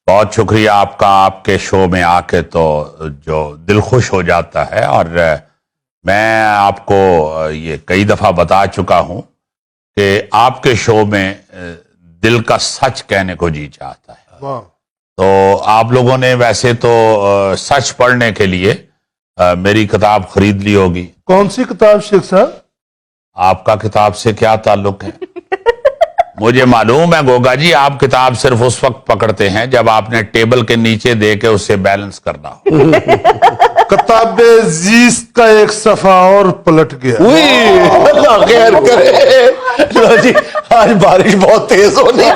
بہت شکریہ آپ کا, آپ کے شو میں آ کے تو جو دل خوش ہو جاتا ہے. اور میں آپ کو یہ کئی دفعہ بتا چکا ہوں کہ آپ کے شو میں دل کا سچ کہنے کو جی چاہتا ہے. تو آپ لوگوں نے ویسے تو سچ پڑھنے کے لیے میری کتاب خرید لی ہوگی. کون سی کتاب شیخ صاحب؟ آپ کا کتاب سے کیا تعلق ہے؟ مجھے معلوم ہے گوگا جی, آپ کتاب صرف اس وقت پکڑتے ہیں جب آپ نے ٹیبل کے نیچے دے کے اسے بیلنس کرنا ہو. کتاب زیست کا ایک صفحہ اور پلٹ گیا. اللہ خیر کرے جی, آج بارش بہت تیز ہونے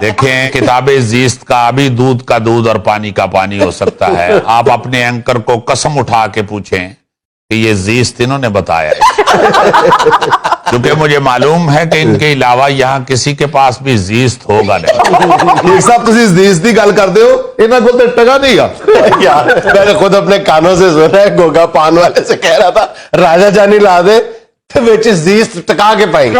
دیکھیں, کتاب زیست کا ابھی دودھ کا دودھ اور پانی کا پانی ہو سکتا ہے. آپ اپنے اینکر کو قسم اٹھا کے پوچھیں کہ یہ زیست انہوں نے بتایا ہے, کیونکہ مجھے معلوم ہے کہ ان کے علاوہ یہاں کسی کے پاس بھی زیست ہوگا نہیں. ایک صاحب تسی زیست دی گل کر دیو, انہاں کول تے ٹگا نہیں گا یار. میں نے خود اپنے کانوں سے سنا ہے, گوگا پان والے سے کہہ رہا تھا راجہ جانی لا دے تو وچ زیست ٹکا کے پائیں.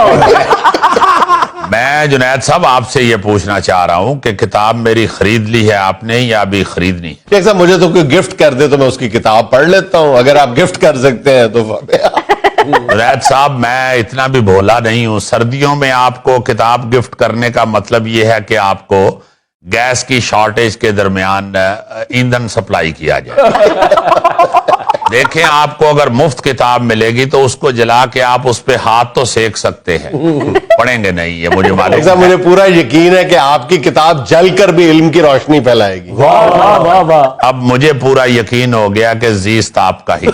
میں جنید صاحب آپ سے یہ پوچھنا چاہ رہا ہوں کہ کتاب میری خرید لی ہے آپ نے یا ابھی خریدنی ہے؟ شیخ صاحب مجھے تو کوئی گفٹ کر دے تو میں اس کی کتاب پڑھ لیتا ہوں, اگر آپ گفٹ کر سکتے ہیں تو. جنید صاحب میں اتنا بھی بھولا نہیں ہوں. سردیوں میں آپ کو کتاب گفٹ کرنے کا مطلب یہ ہے کہ آپ کو گیس کی شارٹیج کے درمیان ایندھن سپلائی کیا جائے. دیکھیں, آپ کو اگر مفت کتاب ملے گی تو اس کو جلا کے آپ اس پہ ہاتھ تو سیک سکتے ہیں, پڑھیں گے نہیں, یہ مجھے معلوم ہے. مجھے پورا یقین ہے کہ آپ کی کتاب جل کر بھی علم کی روشنی پھیلائے گی. اب مجھے پورا یقین ہو گیا کہ زیست آپ کا ہی.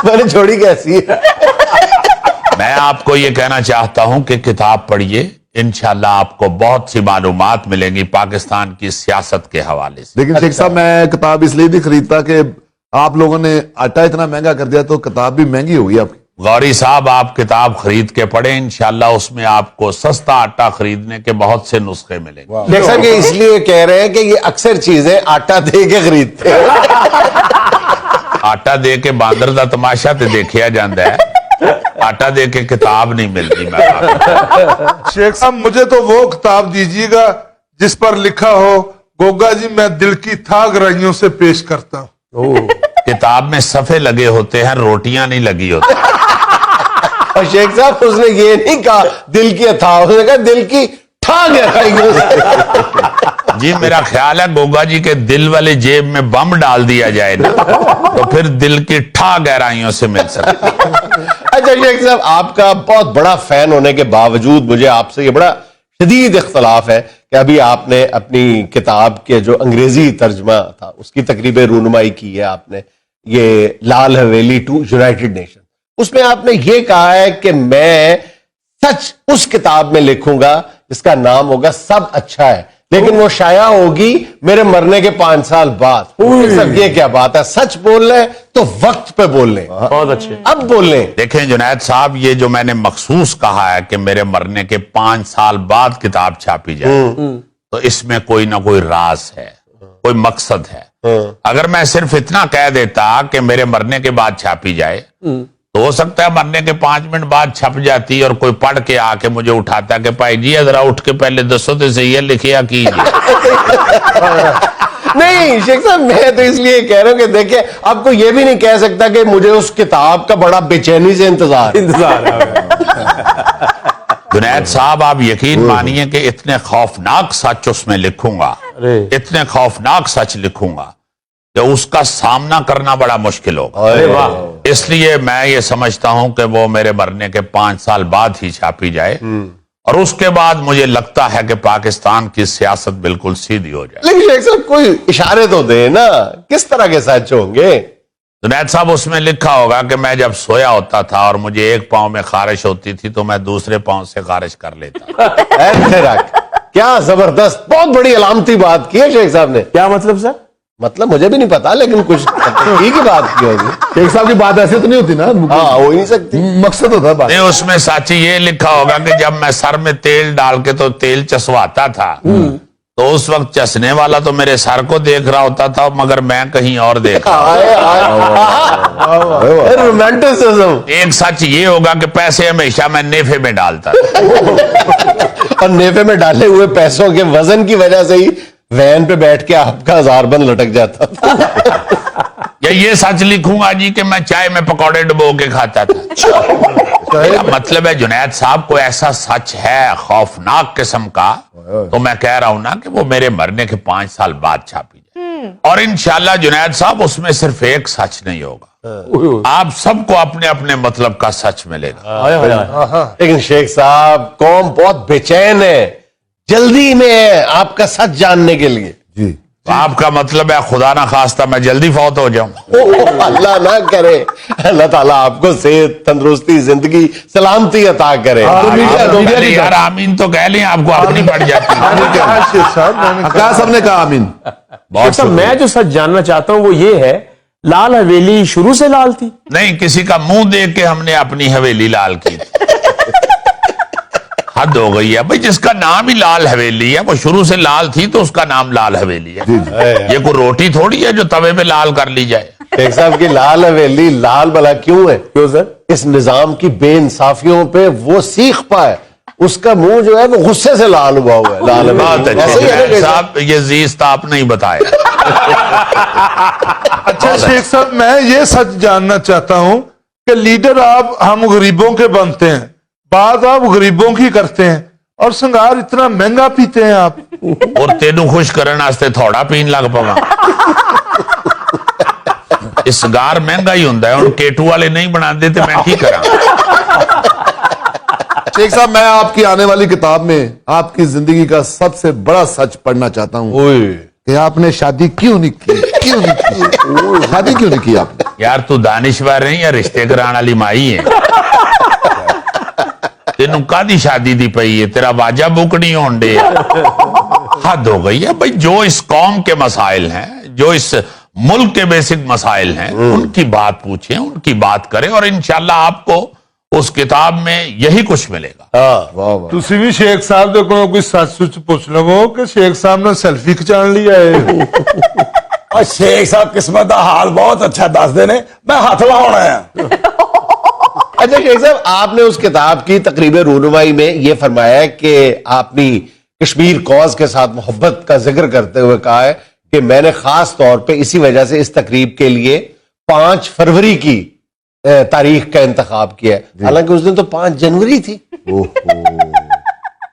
میں نے چھوڑی کیسی ہے. میں آپ کو یہ کہنا چاہتا ہوں کہ کتاب پڑھیے, انشاءاللہ آپ کو بہت سی معلومات ملیں گی پاکستان کی سیاست کے حوالے سے. لیکن شیخ صاحب میں کتاب اس لیے نہیں خریدتا کہ آپ لوگوں نے آٹا اتنا مہنگا کر دیا تو کتاب بھی مہنگی ہوگی آپ کی. غوری صاحب, آپ کتاب خرید کے پڑھیں, انشاءاللہ اس میں آپ کو سستا آٹا خریدنے کے بہت سے نسخے ملیں گے. دیکھ سکتے اس لیے کہہ رہے ہیں کہ یہ اکثر چیزیں آٹا دے کے خریدتے ہیں. آٹا دے کے باندر دا تماشا تے دیکھیا جاندہ ہے, آٹا دے کے کتاب نہیں ملتی. شیخ صاحب مجھے تو وہ کتاب دیجیے گا جس پر لکھا ہو گوگا جی میں دل کی تھاگ رائیوں سے پیش کرتا ہوں. کتاب میں صفحے لگے ہوتے ہیں, روٹیاں نہیں لگی ہوتی. اور شیخ صاحب اس نے یہ نہیں کہا دل کی تھا, اس نے کہا دل کی ٹھاگ رائیوں سے. جی میرا خیال ہے گوگا جی کے دل والے جیب میں بم ڈال دیا جائے نا تو پھر دل کی ٹھا گہرائیوں سے مل سکتی. اچھا شیخ صاحب, آپ کا بہت بڑا فین ہونے کے باوجود مجھے آپ سے یہ بڑا شدید اختلاف ہے کہ ابھی آپ نے اپنی کتاب کے جو انگریزی ترجمہ تھا اس کی تقریب رونمائی کی ہے آپ نے, یہ لال حویلی ٹو یونائٹڈ نیشن. اس میں آپ نے یہ کہا ہے کہ میں سچ اس کتاب میں لکھوں گا جس کا نام ہوگا سب اچھا ہے, لیکن وہ شائع ہوگی میرے مرنے کے 5 سال بعد. سب یہ کیا بات ہے, سچ بول رہے تو وقت پہ بول لیں. بہت اچھے. اب بول لیں. دیکھیں جنید صاحب, یہ جو میں نے مخصوص کہا ہے کہ میرے مرنے کے 5 سال بعد کتاب چھاپی جائے, تو اس میں کوئی نہ کوئی راز ہے, کوئی مقصد ہے. اگر میں صرف اتنا کہہ دیتا کہ میرے مرنے کے بعد چھاپی جائے تو ہو سکتا ہے مرنے کے 5 منٹ بعد چھپ جاتی اور کوئی پڑھ کے آ کے مجھے اٹھاتا کہ بھائی جی ذرا اٹھ کے پہلے دسو تو صحیح ہے, لکھیا کیجیے. نہیں شیخ صاحب, میں تو اس لیے کہہ رہا ہوں کہ دیکھیں آپ کو یہ بھی نہیں کہہ سکتا کہ مجھے اس کتاب کا بڑا بے چینی سے انتظار. جنید صاحب آپ یقین مانیے کہ اتنے خوفناک سچ اس میں لکھوں گا, اتنے خوفناک سچ لکھوں گا کہ اس کا سامنا کرنا بڑا مشکل ہوگا. اس لیے میں یہ سمجھتا ہوں کہ وہ میرے مرنے کے 5 سال بعد ہی چھاپی جائے, اور اس کے بعد مجھے لگتا ہے کہ پاکستان کی سیاست بالکل سیدھی ہو جائے. لیکن شیخ صاحب کوئی اشارے تو دے نا, کس طرح کے سچ ہوں گے؟ جنید صاحب اس میں لکھا ہوگا کہ میں جب سویا ہوتا تھا اور مجھے ایک پاؤں میں خارش ہوتی تھی تو میں دوسرے پاؤں سے خارش کر لیتا. کیا زبردست, بہت بڑی علامتی بات کی ہے شیخ صاحب نے. کیا مطلب سر؟ مطلب مجھے بھی نہیں پتا, لیکن کچھ ٹھیک ہی بات کی ہوگی. شیخ صاحب کی بات ایسے تو نہیں ہوتی نا, ہاں ہو ہی نہیں سکتی, مقصد ہوتا ہے بات. نہیں, اس میں سچی یہ لکھا ہوگا کہ جب میں سر میں تیل ڈال کے تو تیل چسواتا تھا तो उस वक्त चसने वाला तो मेरे सर को देख रहा होता था, मगर मैं कहीं और देख रहा रोमांटिसिज्म। एक सच ये होगा कि पैसे हमेशा मैं नेफे में डालता था। और नेफे में डाले हुए पैसों के वजन की वजह से ही वैन पे बैठ के आपका हजारबंद लटक जाता था। या ये सच लिखूंगा जी कि मैं चाय में पकौड़े डुबो के खाता था। मेरा मतलब है जुनैद साहब को ऐसा सच है खौफनाक किस्म का, तो मैं कह रहा हूं ना कि वो मेरे मरने के 5 साल बाद छापी जाए। और इंशाल्लाह जुनैद साहब उसमें सिर्फ एक सच नहीं होगा, आप सबको अपने अपने मतलब का सच मिलेगा। लेकिन शेख साहब कौम बहुत बेचैन है, जल्दी में है आपका सच जानने के लिए। जी तो आपका मतलब है खुदा ना खास्ता मैं जल्दी फौत हो जाऊं? अल्लाह ना करे, अल्लाह ताला आपको सेहत, तंदुरुस्ती, जिंदगी, सलामती अता करे। यार आमीन तो कह लें, आपको अपनी पड़ जाती है। मैंने कहा शेख साहब, मैंने कहा आकाश साहब ने कहा आमीन। बहुत तो मैं जो सच जानना चाहता हूं वो ये है, लाल हवेली शुरू से लाल थी? नहीं, किसी का मुंह देख के हमने अपनी हवेली लाल की थी। हद हो गई है भाई, जिसका नाम ही लाल हवेली है वो शुरू से लाल थी तो उसका नाम लाल हवेली है। ये कोई रोटी थोड़ी है जो तवे पे लाल कर ली जाए। शेख साहब की लाल हवेली लाल भला क्यों है? क्यों सर? इस निजाम की बेइंसाफियों पे वो सीख पाए, उसका मुंह जो है वो गुस्से से लाल हुआ हुआ है। लाल बात हवेली अच्छी ऐसे ही है ना है शेख साहब? साहब, ये जीस्त आपने ही बताया। अच्छा शेख साहब, मैं ये सच जानना चाहता हूं कि लीडर आप हम गरीबों के बनते हैं, बात आप गरीबों की करते हैं, और सिंगार इतना महंगा पीते हैं आप। और तेनू खुश करने वास्ते थोड़ा पीन लग पवा। इस गार महंगा ही होंदा है, और केटू वाले नहीं बनाते तो मैं की करा। शेख साहब, मैं आपकी आने वाली किताब में आपकी जिंदगी का सबसे बड़ा सच पढ़ना चाहता हूं कि आपने शादी क्यों नहीं की। क्यों नहीं की? शादी क्यों नहीं की आपने? यार तू दानिशवर नहीं या रिश्ते कराने वाली माई है? तेनू कादी शादी दी पई है, तेरा वाजा बुक नहीं होन डे। हद हो गई है भाई। जो इस कौम के मसाइल हैं, जो इस मुल्क के बेसिक मसाइल हैं, उनकी बात पूछें, उनकी बात करें, और इंशाल्लाह आपको उस किताब में यही कुछ मिलेगा। तुसी भी शेख साहब दे कोलों कोई सच सुच पूछ लवो कि शेख साहब ने सेल्फी खिचाण ली आए। और शेख साहब किस्मत का हाल बहुत अच्छा दस देने, मैं हाथ लाउणा है। अच्छा शेख साहब, आपने उस किताब की तकरीब रूनुमाई में यह फरमाया कि आपने कश्मीर कॉज के साथ मोहब्बत का जिक्र करते हुए कहा है कि मैंने खास तौर पे इसी वजह से इस तकरीब के लिए 5 फरवरी की तारीख का इंतखाब किया है, हालांकि उस दिन तो 5 जनवरी थी।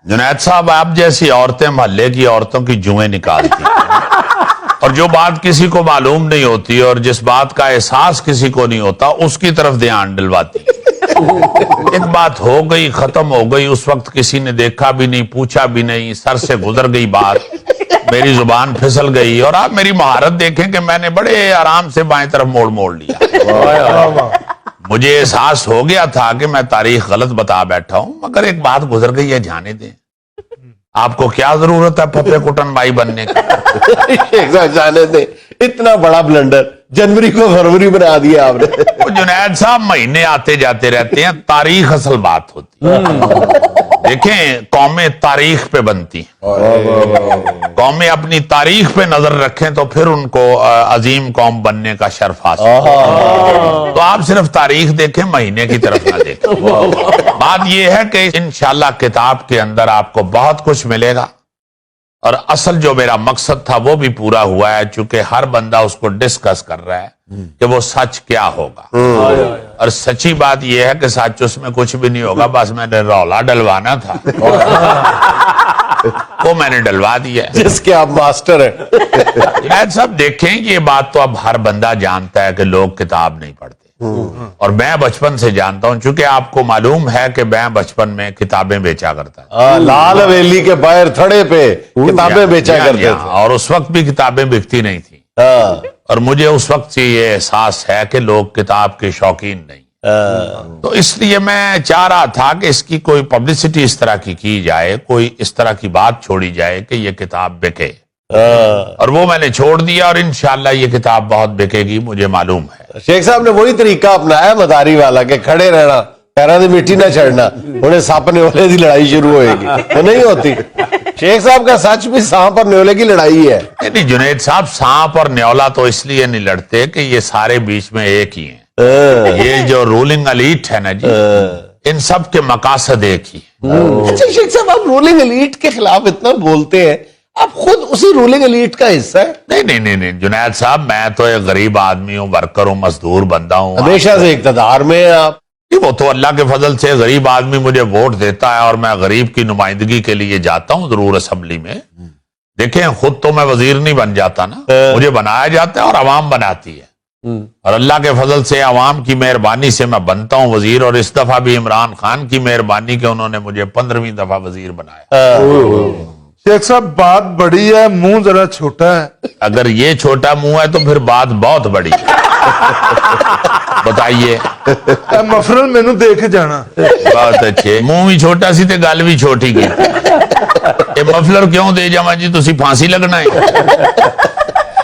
जुनैद साहब, आप जैसी औरतें मोहल्ले की औरतों की जुएं निकालती, और जो बात किसी को मालूम नहीं होती और जिस बात का एहसास किसी को नहीं होता उसकी तरफ ध्यान दिलवाती। एक बात हो गई, खत्म हो गई, उस वक्त किसी ने देखा भी नहीं, पूछा भी नहीं, सर से गुजर गई बात, मेरी जुबान फिसल गई, और आप मेरी महारत देखें कि मैंने बड़े आराम से बाएं तरफ मोड़ मोड़ लिया। मुझे एहसास हो गया था कि मैं तारीख गलत बता बैठा हूं, मगर एक बात गुजर गई है, जाने दें। आपको क्या जरूरत है फपे कुटन भाई बनने की? जाने दे, इतना बड़ा ब्लंडर जनवरी को फरवरी बना दिया आपने। तो जुनैद साहब, महीने आते जाते रहते हैं, तारीख असल बात होती है। देखें, कौमें तारीख पे बनती हैं। कौमें अपनी तारीख पे नजर रखें तो फिर उनको अजीम कौम बनने का शर्फ हासिल है। तो आप सिर्फ तारीख देखें, महीने की तरफ ना देखें। बात यह है कि इंशाल्लाह किताब के अंदर आपको बहुत कुछ मिलेगा, और असल जो मेरा मकसद था वो भी पूरा हुआ है, चूंकि हर बंदा उसको डिस्कस कर रहा है कि वो सच क्या होगा। और सच्ची बात यह है कि सच उसमें कुछ भी नहीं होगा, बस मैंने रौला डलवाना था वो मैंने डलवा दिया है। जिसके आप मास्टर हैं। सब देखें, ये बात तो अब हर बंदा जानता है कि लोग किताब नहीं पढ़ते, और मैं बचपन से जानता हूं, चूंकि आपको मालूम है कि मैं बचपन में किताबें बेचा करता था। लाल हवेली के बाहर थड़े पे किताबें बेचा करते थे, और उस वक्त भी किताबें बिकती नहीं थी। और मुझे उस वक्त से ये एहसास है कि लोग किताब के शौकीन नहीं, तो इसलिए मैं चाह रहा था कि इसकी कोई पब्लिसिटी इस तरह की जाए, कोई इस तरह की बात छोड़ी जाए कि ये किताब बिके, और वो मैंने छोड़ दिया, और इंशाल्लाह ये किताब बहुत बिकेगी, मुझे मालूम है। शेख साहब ने वही तरीका अपनाया मदारी वाला कि खड़े रहना, पैरों की मिट्टी ना चढ़ना, उन्हें सापने वाले की लड़ाई शुरू होएगी, तो नहीं होती। शेख साहब का सच भी सांप और न्योले की लड़ाई है। नहीं जुनैद साहब, सांप और न्योला तो इसलिए नहीं लड़ते कि ये सारे बीच में एक ही हैं। ये जो रूलिंग एलीट है ना जी, इन सब के मकासद एक ही है। अच्छा शेख साहब, आप रूलिंग एलीट के खिलाफ इतना बोलते हैं, आप खुद उसी रूलिंग एलीट का हिस्सा है। नहीं जुनैद साहब, मैं तो एक गरीब आदमी हूँ, वर्कर हूँ, मजदूर बंदा हूँ। हमेशा से इक़्तिदार में हैं आप। वो तो अल्लाह के फजल से गरीब आदमी मुझे वोट देता है और मैं गरीब की नुमाइंदगी के लिए जाता हूँ जरूर असेंबली में। देखें, खुद तो मैं वजीर नहीं बन जाता ना, मुझे बनाया जाता है और अवाम बनाती है। और अल्लाह के फजल से, अवाम की मेहरबानी से मैं बनता हूँ वजीर। और इस दफा भी इमरान खान की मेहरबानी के उन्होंने मुझे 15वीं दफा वजीर बनाया। शेख साहब, बात बड़ी है, मुंह जरा छोटा है। अगर ये छोटा मुंह है तो फिर बात बहुत बड़ी है। बताइए। मफरल मैनू दे के जाना। बहुत अच्छे। मुंह भी छोटा सी ते गल भी छोटी की। ये मफलर क्यों दे जावा जी, तुसी फांसी लगना है।